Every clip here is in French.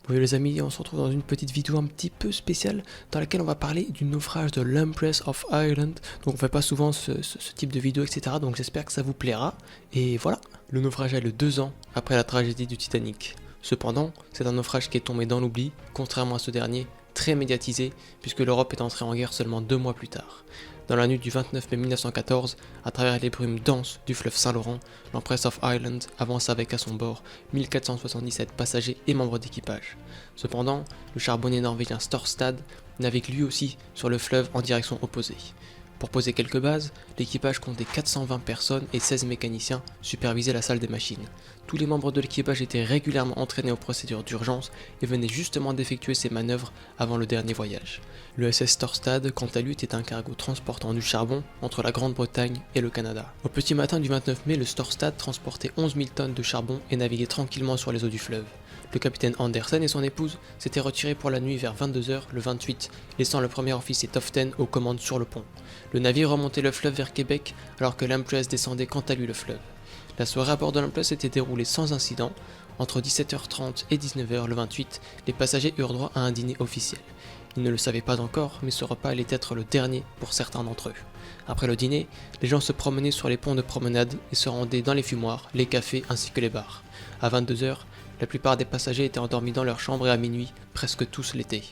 Bonjour les amis, on se retrouve dans une petite vidéo un petit peu spéciale dans laquelle on va parler du naufrage de l'Empress of Ireland. Donc on fait pas souvent ce type de vidéo, etc. Donc j'espère que ça vous plaira. Et voilà, le naufrage a lieu 2 ans après la tragédie du Titanic. Cependant, c'est un naufrage qui est tombé dans l'oubli, contrairement à ce dernier, très médiatisé, puisque l'Europe est entrée en guerre seulement 2 mois plus tard. Dans la nuit du 29 mai 1914, à travers les brumes denses du fleuve Saint-Laurent, l'Empress of Ireland avance avec à son bord 1477 passagers et membres d'équipage. Cependant, le charbonnier norvégien Storstad navigue lui aussi sur le fleuve en direction opposée. Pour poser quelques bases, l'équipage comptait 420 personnes et 16 mécaniciens supervisaient la salle des machines. Tous les membres de l'équipage étaient régulièrement entraînés aux procédures d'urgence et venaient justement d'effectuer ces manœuvres avant le dernier voyage. Le SS Storstad, quant à lui, était un cargo transportant du charbon entre la Grande-Bretagne et le Canada. Au petit matin du 29 mai, le Storstad transportait 11 000 tonnes de charbon et naviguait tranquillement sur les eaux du fleuve. Le capitaine Andersen et son épouse s'étaient retirés pour la nuit vers 22h le 28, laissant le premier officier Toften aux commandes sur le pont. Le navire remontait le fleuve vers Québec alors que l'Empress descendait quant à lui le fleuve. La soirée à bord de l'Empress s'était déroulée sans incident. Entre 17h30 et 19h le 28, les passagers eurent droit à un dîner officiel. Ils ne le savaient pas encore, mais ce repas allait être le dernier pour certains d'entre eux. Après le dîner, les gens se promenaient sur les ponts de promenade et se rendaient dans les fumoirs, les cafés ainsi que les bars. À 22h, la plupart des passagers étaient endormis dans leur chambre et à minuit, presque tous l'étaient.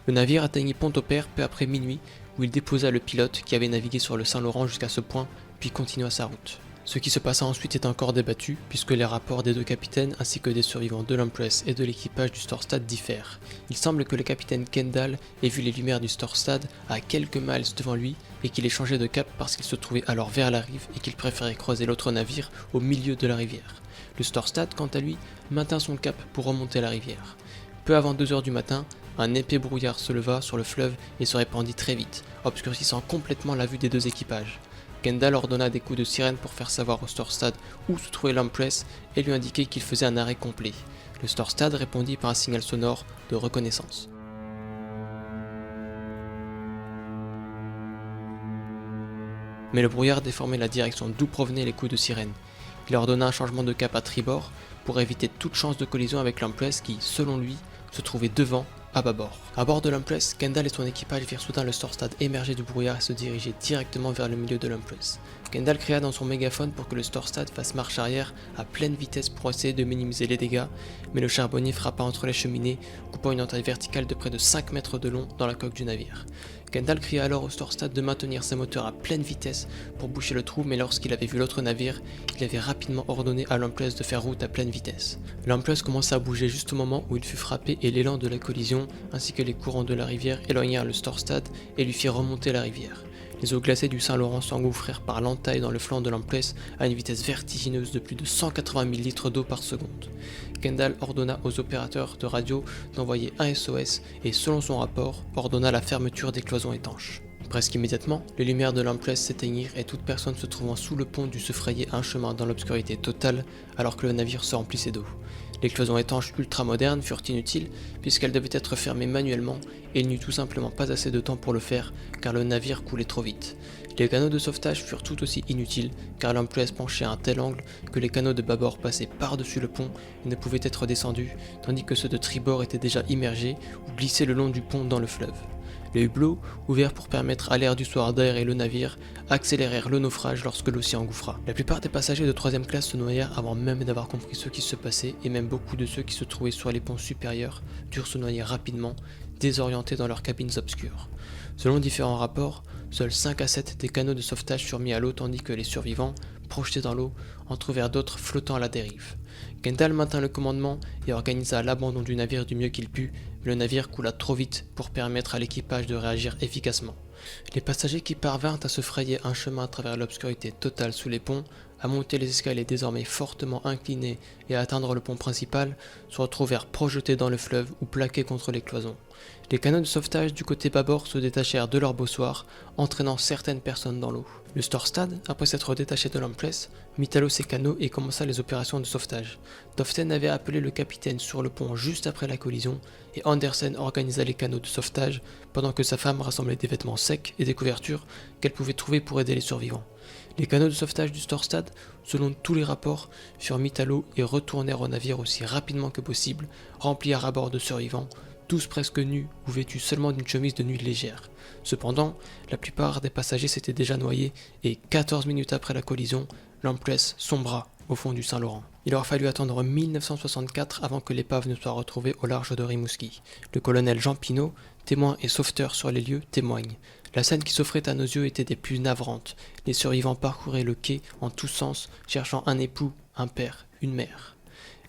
Le navire atteignit Pont-au-Père peu après minuit, où il déposa le pilote qui avait navigué sur le Saint-Laurent jusqu'à ce point, puis continua sa route. Ce qui se passa ensuite est encore débattu, puisque les rapports des deux capitaines ainsi que des survivants de l'Empress et de l'équipage du Storstad diffèrent. Il semble que le capitaine Kendall ait vu les lumières du Storstad à quelques miles devant lui et qu'il ait changé de cap parce qu'il se trouvait alors vers la rive et qu'il préférait croiser l'autre navire au milieu de la rivière. Le Storstad, quant à lui, maintint son cap pour remonter la rivière. Peu avant 2h du matin, un épais brouillard se leva sur le fleuve et se répandit très vite, obscurcissant complètement la vue des deux équipages. Kendall ordonna des coups de sirène pour faire savoir au Storstad où se trouvait l'Empress et lui indiquer qu'il faisait un arrêt complet. Le Storstad répondit par un signal sonore de reconnaissance. Mais le brouillard déformait la direction d'où provenaient les coups de sirène. Il ordonna un changement de cap à tribord pour éviter toute chance de collision avec l'Empress qui, selon lui, se trouvait devant, à bâbord. À bord de l'Empress, Kendall et son équipage virent soudain le Storstad émerger du brouillard et se diriger directement vers le milieu de l'Empress. Kendall cria dans son mégaphone pour que le Storstad fasse marche arrière à pleine vitesse pour essayer de minimiser les dégâts, mais le charbonnier frappa entre les cheminées, coupant une entaille verticale de près de 5 mètres de long dans la coque du navire. Kendall cria alors au Storstad de maintenir ses moteurs à pleine vitesse pour boucher le trou, mais lorsqu'il avait vu l'autre navire, il avait rapidement ordonné à l'Empress de faire route à pleine vitesse. L'Empress commença à bouger juste au moment où il fut frappé et l'élan de la collision, ainsi que les courants de la rivière éloignèrent le Storstad et lui firent remonter la rivière. Les eaux glacées du Saint-Laurent s'engouffrèrent par l'entaille dans le flanc de l'Empress à une vitesse vertigineuse de plus de 180 000 litres d'eau par seconde. Kendall ordonna aux opérateurs de radio d'envoyer un SOS et, selon son rapport, ordonna la fermeture des cloisons étanches. Presque immédiatement, les lumières de l'Empress s'éteignirent et toute personne se trouvant sous le pont dut se frayer un chemin dans l'obscurité totale alors que le navire se remplissait d'eau. Les cloisons étanches ultramodernes furent inutiles puisqu'elles devaient être fermées manuellement et il n'y eut tout simplement pas assez de temps pour le faire car le navire coulait trop vite. Les canaux de sauvetage furent tout aussi inutiles car l'Empress penchait à un tel angle que les canaux de bâbord passaient par-dessus le pont et ne pouvaient être descendus tandis que ceux de tribord étaient déjà immergés ou glissés le long du pont dans le fleuve. Les hublots, ouverts pour permettre à l'air du soir d'aérer le navire, accélérèrent le naufrage lorsque l'eau s'y engouffra. La plupart des passagers de 3e classe se noyèrent avant même d'avoir compris ce qui se passait et même beaucoup de ceux qui se trouvaient sur les ponts supérieurs durent se noyer rapidement, désorientés dans leurs cabines obscures. Selon différents rapports, seuls 5 à 7 des canaux de sauvetage furent mis à l'eau tandis que les survivants, projetés dans l'eau, en trouvèrent d'autres flottant à la dérive. Kendall maintint le commandement et organisa l'abandon du navire du mieux qu'il put, mais le navire coula trop vite pour permettre à l'équipage de réagir efficacement. Les passagers qui parvinrent à se frayer un chemin à travers l'obscurité totale sous les ponts, à monter les escaliers désormais fortement inclinés et à atteindre le pont principal, se retrouvèrent projetés dans le fleuve ou plaqués contre les cloisons. Les canaux de sauvetage du côté bâbord se détachèrent de leurs bossoirs, entraînant certaines personnes dans l'eau. Le Storstad, après s'être détaché de l'Empress, mit à l'eau ses canaux et commença les opérations de sauvetage. Toften avait appelé le capitaine sur le pont juste après la collision et Andersen organisa les canaux de sauvetage pendant que sa femme rassemblait des vêtements secs et des couvertures qu'elle pouvait trouver pour aider les survivants. Les canaux de sauvetage du Storstad, selon tous les rapports, furent mis à l'eau et retournèrent au navire aussi rapidement que possible, remplis à ras-bord de survivants, tous presque nus ou vêtus seulement d'une chemise de nuit légère. Cependant, la plupart des passagers s'étaient déjà noyés et 14 minutes après la collision, l'Empress sombra au fond du Saint-Laurent. Il aura fallu attendre 1964 avant que l'épave ne soit retrouvée au large de Rimouski. Le colonel Jean Pinault, témoin et sauveteur sur les lieux, témoigne. La scène qui s'offrait à nos yeux était des plus navrantes. Les survivants parcouraient le quai en tous sens, cherchant un époux, un père, une mère.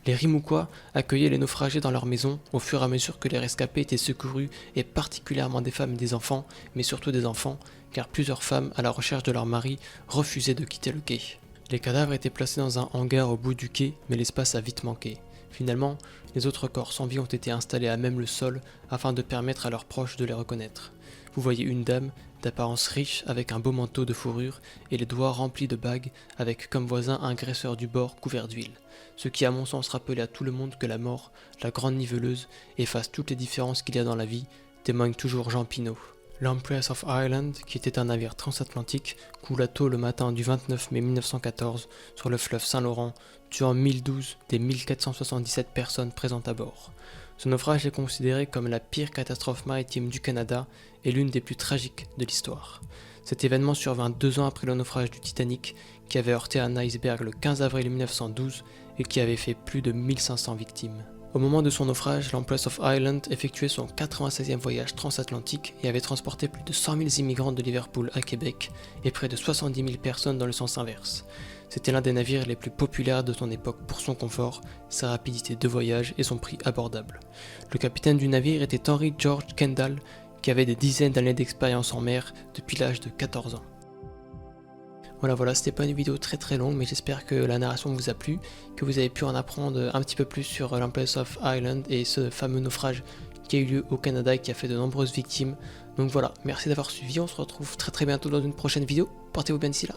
Les Rimouquois accueillaient les naufragés dans leurs maisons au fur et à mesure que les rescapés étaient secourus, et particulièrement des femmes et des enfants, mais surtout des enfants, car plusieurs femmes, à la recherche de leur mari, refusaient de quitter le quai. Les cadavres étaient placés dans un hangar au bout du quai, mais l'espace a vite manqué. Finalement, les autres corps sans vie ont été installés à même le sol afin de permettre à leurs proches de les reconnaître. Vous voyez une dame, d'apparence riche avec un beau manteau de fourrure et les doigts remplis de bagues avec comme voisin un graisseur du bord couvert d'huile. Ce qui à mon sens rappelait à tout le monde que la mort, la grande niveleuse, efface toutes les différences qu'il y a dans la vie, témoigne toujours Jean Pinault. L'Empress of Ireland, qui était un navire transatlantique, coula tôt le matin du 29 mai 1914 sur le fleuve Saint-Laurent, tuant 1012 des 1477 personnes présentes à bord. Ce naufrage est considéré comme la pire catastrophe maritime du Canada et l'une des plus tragiques de l'histoire. Cet événement survint 2 ans après le naufrage du Titanic, qui avait heurté un iceberg le 15 avril 1912 et qui avait fait plus de 1500 victimes. Au moment de son naufrage, l'Empress of Ireland effectuait son 96e voyage transatlantique et avait transporté plus de 100 000 immigrants de Liverpool à Québec et près de 70 000 personnes dans le sens inverse. C'était l'un des navires les plus populaires de son époque pour son confort, sa rapidité de voyage et son prix abordable. Le capitaine du navire était Henry George Kendall, qui avait des dizaines d'années d'expérience en mer depuis l'âge de 14 ans. Voilà, c'était pas une vidéo très longue, mais j'espère que la narration vous a plu, que vous avez pu en apprendre un petit peu plus sur l'Empress of Ireland et ce fameux naufrage qui a eu lieu au Canada et qui a fait de nombreuses victimes. Donc voilà, merci d'avoir suivi, on se retrouve très bientôt dans une prochaine vidéo, portez-vous bien d'ici là.